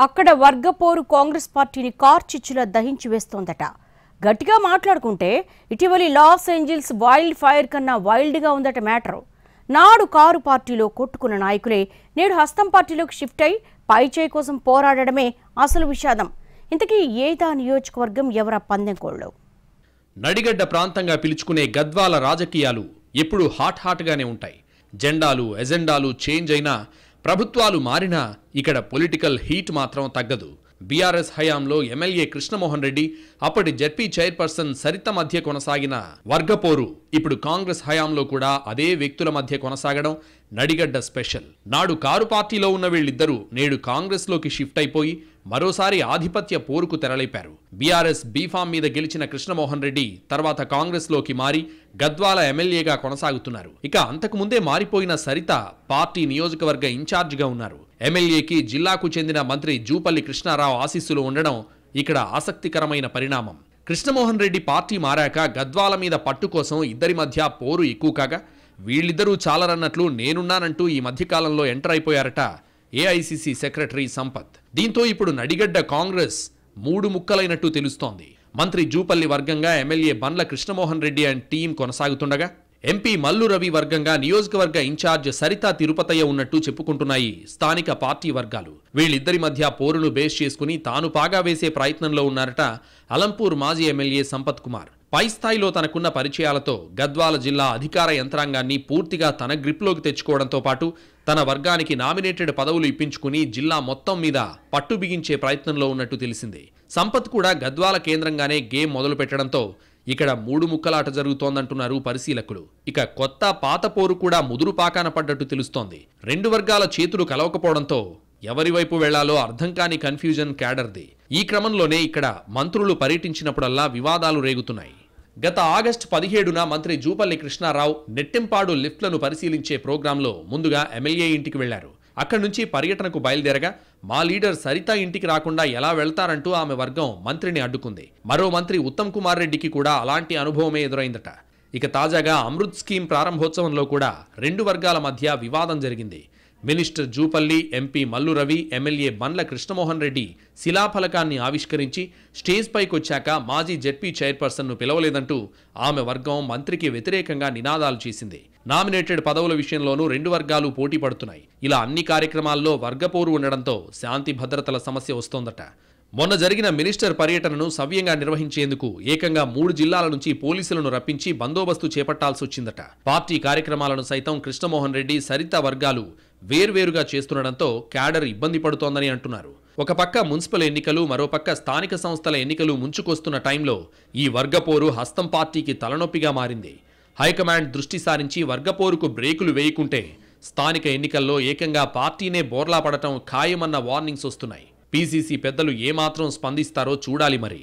అక్కడ వర్గపోరు కాంగ్రెస్ పార్టీని కార్చిచ్చులా దహించి వేస్తోందట. గట్టిగా మాట్లాడుకుంటే ఇటీవలి లాస్ ఏంజల్స్ వైల్డ్ ఫైర్ కన్నా వైల్డ్గా ఉందట మ్యాటర్. నాడు కారు పార్టీలో కొట్టుకున్న నాయకులే నేడు హస్తం పార్టీలోకి షిఫ్ట్ అయి పైచేయి కోసం పోరాడడమే అసలు విషాదం. ఇంతకీ ఏదా నియోజకవర్గం ఎవరా పందెంకోళ్ళు? నడిగడ్డ ప్రాంతంగా పిలుచుకునే గద్వాల రాజకీయాలు ఎప్పుడూ హాట్గానే ఉంటాయి. జెండాలు ఎజెండాలు చేంజ్ అయినా, ప్రభుత్వాలు మారినా ఇక్కడ పొలిటికల్ హీట్ మాత్రం తగ్గదు. బీఆర్ఎస్ హయాంలో ఎమ్మెల్యే కృష్ణమోహన్ రెడ్డి, అప్పటి జెడ్పీ చైర్పర్సన్ సరిత మధ్య కొనసాగిన వర్గపోరు ఇప్పుడు కాంగ్రెస్ హయాంలో కూడా అదే వ్యక్తుల మధ్య కొనసాగడం నడిగడ్డ స్పెషల్. నాడు కారు పార్టీలో ఉన్న వీళ్ళిద్దరూ నేడు కాంగ్రెస్లోకి షిఫ్ట్ అయిపోయి మరోసారి ఆధిపత్య పోరుకు తెరలేపారు. బీఆర్ఎస్ బీఫామ్ మీద గెలిచిన కృష్ణమోహన్ రెడ్డి తర్వాత కాంగ్రెస్లోకి మారి గద్వాల ఎమ్మెల్యేగా కొనసాగుతున్నారు. ఇక అంతకుముందే మారిపోయిన సరిత పార్టీ నియోజకవర్గ ఇన్ఛార్జిగా ఉన్నారు. ఎమ్మెల్యేకి జిల్లాకు చెందిన మంత్రి జూపల్లి కృష్ణారావు ఆశీస్సులు ఉండడం ఇక్కడ ఆసక్తికరమైన పరిణామం. కృష్ణమోహన్ రెడ్డి పార్టీ మారాక గద్వాల మీద పట్టు కోసం ఇద్దరి మధ్య పోరు ఎక్కువ కాగా వీళ్ళిద్దరూ చాలరన్నట్లు నేనున్నానంటూ ఈ మధ్యకాలంలో ఎంటర్ అయిపోయారట ఏఐసిసి సెక్రటరీ సంపత్. దీంతో ఇప్పుడు నడిగడ్డ కాంగ్రెస్ మూడు ముక్కలైనట్టు తెలుస్తోంది. మంత్రి జూపల్లి వర్గంగా MLA Bandla Krishnamohan Reddy and team కొనసాగుతుండగా, ఎంపీ మల్లు రవి వర్గంగా నియోజకవర్గ ఇన్ఛార్జ్ సరితా తిరుపతయ్య ఉన్నట్టు చెప్పుకుంటున్నాయి స్థానిక పార్టీ వర్గాలు. వీళ్ళిద్దరి మధ్య పోరును బేస్ చేసుకుని తాను పాగా వేసే ప్రయత్నంలో ఉన్నారట అలంపూర్ మాజీ ఎమ్మెల్యే సంపత్ కుమార్. పై స్థాయిలో తనకున్న పరిచయాలతో గద్వాల జిల్లా అధికార యంత్రాంగాన్ని పూర్తిగా తన గ్రిప్లోకి తెచ్చుకోవడంతో పాటు తన వర్గానికి నామినేటెడ్ పదవులు ఇప్పించుకుని జిల్లా మొత్తం మీద పట్టు బిగించే ప్రయత్నంలో ఉన్నట్టు తెలిసింది. సంపత్ కూడా గద్వాల కేంద్రంగానే గేమ్ మొదలు పెట్టడంతో ఇక్కడ మూడు ముక్కలాట జరుగుతోందంటున్నారు పరిశీలకులు. ఇక కొత్త పాత పోరు కూడా ముదురు పాకాన పడ్డట్టు తెలుస్తోంది. రెండు వర్గాల చేతులు కలవకపోవడంతో ఎవరి వైపు వెళ్లాలో అర్థం కాని కన్ఫ్యూజన్ క్యాడర్ది. ఈ క్రమంలోనే ఇక్కడ మంత్రులు పర్యటించినప్పుడల్లా వివాదాలు రేగుతున్నాయి. గత ఆగస్టు 17న మంత్రి జూపల్లి కృష్ణారావు నెట్టెంపాడు లిఫ్ట్లను పరిశీలించే ప్రోగ్రాంలో ముందుగా ఎమ్మెల్యే ఇంటికి వెళ్లారు. అక్కడి నుంచి పర్యటనకు బయలుదేరగా మా లీడర్ సరిత ఇంటికి రాకుండా ఎలా వెళ్తారంటూ ఆమె వర్గం మంత్రిని అడ్డుకుంది. మరో మంత్రి ఉత్తమ్ కుమార్ రెడ్డికి కూడా అలాంటి అనుభవమే ఎదురైందట. ఇక తాజాగా అమృత్ స్కీమ్ ప్రారంభోత్సవంలో కూడా రెండు వర్గాల మధ్య వివాదం జరిగింది. Minister Jupally, MP Mallu Ravi, MLA Bandla Krishnamohan Reddy శిలాఫలకాన్ని ఆవిష్కరించి స్టేజ్ పైకొచ్చాక మాజీ జెడ్పీ చైర్పర్సన్ను పిలవలేదంటూ ఆమె వర్గం మంత్రికి వ్యతిరేకంగా నినాదాలు చేసింది. నామినేటెడ్ పదవుల విషయంలోనూ రెండు వర్గాలు పోటీ పడుతున్నాయి. ఇలా అన్ని కార్యక్రమాల్లో వర్గపోరు ఉండడంతో శాంతి భద్రతల సమస్య వస్తోందట. మొన్న జరిగిన మినిస్టర్ పర్యటనను సవ్యంగా నిర్వహించేందుకు ఏకంగా 3 జిల్లాల నుంచి పోలీసులను రప్పించి బందోబస్తు చేపట్టాల్సి వచ్చిందట. పార్టీ కార్యక్రమాలను సైతం కృష్ణమోహన్ రెడ్డి, సరిత వర్గాలు వేర్వేరుగా చేస్తుండడంతో క్యాడర్ ఇబ్బంది పడుతోందని అంటున్నారు. ఒక పక్క మున్సిపల్ ఎన్నికలు, మరోపక్క స్థానిక సంస్థల ఎన్నికలు ముంచుకొస్తున్న టైంలో ఈ వర్గపోరు హస్తం పార్టీకి తలనొప్పిగా మారింది. హైకమాండ్ దృష్టి సారించి వర్గపోరుకు బ్రేకులు వేయకుంటే స్థానిక ఎన్నికల్లో ఏకంగా పార్టీనే బోర్లా పడటం ఖాయమన్న వార్నింగ్స్ వస్తున్నాయి. పీసీసీ పెద్దలు ఏమాత్రం స్పందిస్తారో చూడాలి మరి.